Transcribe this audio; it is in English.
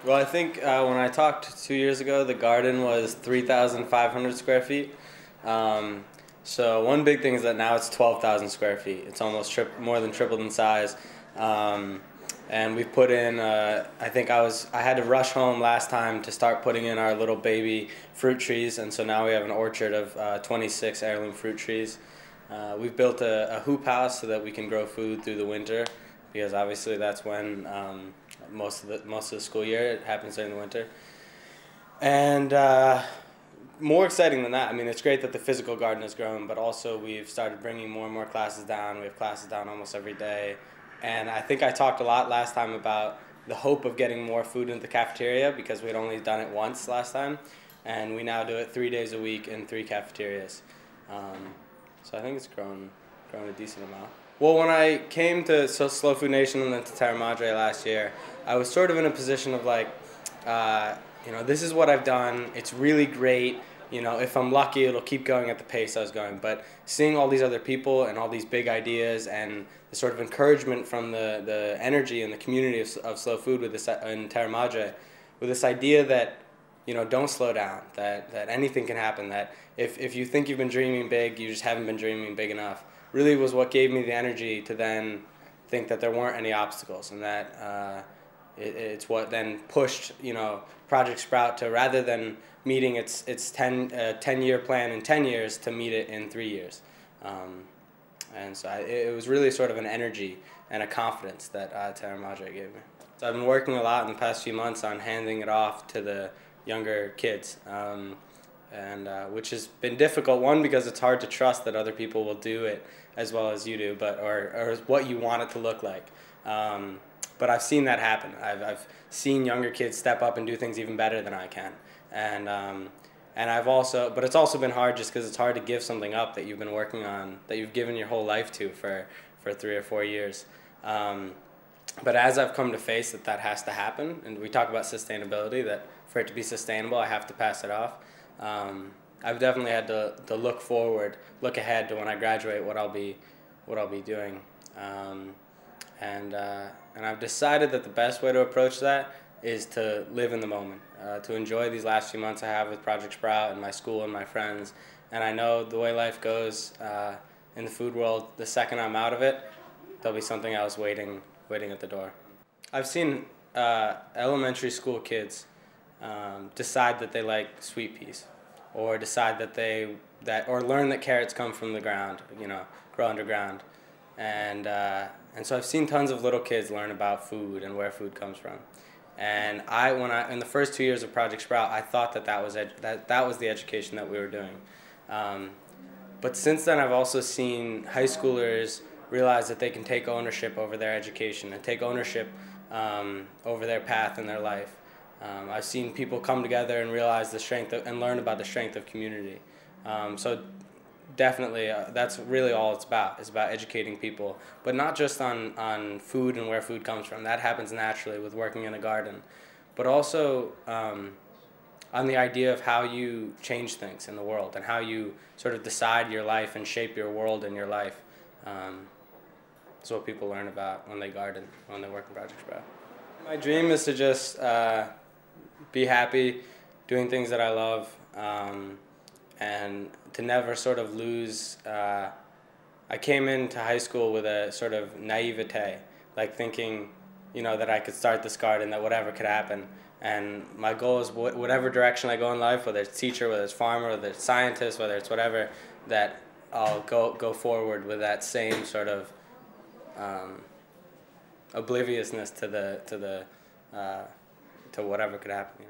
Well, I think when I talked 2 years ago, the garden was 3,500 square feet. Um, so one big thing is that now it's 12,000 square feet. It's almost more than tripled in size. Um, and we've put in, I had to rush home last time to start putting in our little baby fruit trees. And so now we have an orchard of 26 heirloom fruit trees. We've built a hoop house so that we can grow food through the winter, because obviously that's when most of the school year it happens during the winter. And more exciting than that, I mean, it's great that the physical garden has grown, but also we've started bringing more and more classes down. We have classes down almost every day. And I think I talked a lot last time about the hope of getting more food into the cafeteria, because we'd only done it once last time. And we now do it 3 days a week in 3 cafeterias. So I think it's grown a decent amount. Well, when I came to Slow Food Nation and then to Terra Madre last year, I was sort of in a position of like, this is what I've done. It's really great. If I'm lucky, it'll keep going at the pace I was going. But seeing all these other people and all these big ideas and the sort of encouragement from the energy and the community of slow food with this in Terra Madre, with this idea that don't slow down, that anything can happen, that if you think you've been dreaming big, you just haven't been dreaming big enough, really was what gave me the energy to then think that there weren't any obstacles, and that it's what then pushed Project Sprout to, rather than meeting its 10-year plan in 10 years, to meet it in 3 years. And so it was really sort of an energy and a confidence that Terra Madre gave me. So I've been working a lot in the past few months on handing it off to the younger kids, which has been difficult. One, because it's hard to trust that other people will do it as well as you do, or what you want it to look like. But I've seen that happen. I've seen younger kids step up and do things even better than I can, but it's also been hard just because it's hard to give something up that you've been working on, that you've given your whole life to for 3 or 4 years. But as I've come to face that has to happen, and we talk about sustainability, that for it to be sustainable, I have to pass it off. I've definitely had to look ahead to when I graduate, what I'll be doing, and I've decided that the best way to approach that is to live in the moment, to enjoy these last few months I have with Project Sprout and my school and my friends. And I know the way life goes in the food world, the second I'm out of it, there'll be something else waiting at the door. I've seen elementary school kids decide that they like sweet peas, or decide or learn that carrots come from the ground, grow underground, and so I've seen tons of little kids learn about food and where food comes from. And in the first 2 years of Project Sprout, I thought that was the education that we were doing. But since then, I've also seen high schoolers realize that they can take ownership over their education and take ownership over their path in their life. I've seen people come together and realize and learn about the strength of community. So definitely, that's really all it's about. It's about educating people, but not just on food and where food comes from. That happens naturally with working in a garden, but also on the idea of how you change things in the world and how you sort of decide your life and shape your world and your life. That's what people learn about when they garden, when they work in Project Sprout. My dream is to just be happy, doing things that I love, and to never sort of lose. I came into high school with a sort of naivete, like thinking, that I could start this garden, that whatever could happen. And my goal is whatever direction I go in life, whether it's teacher, whether it's farmer, whether it's scientist, whether it's whatever, that I'll go forward with that same sort of obliviousness to whatever could happen,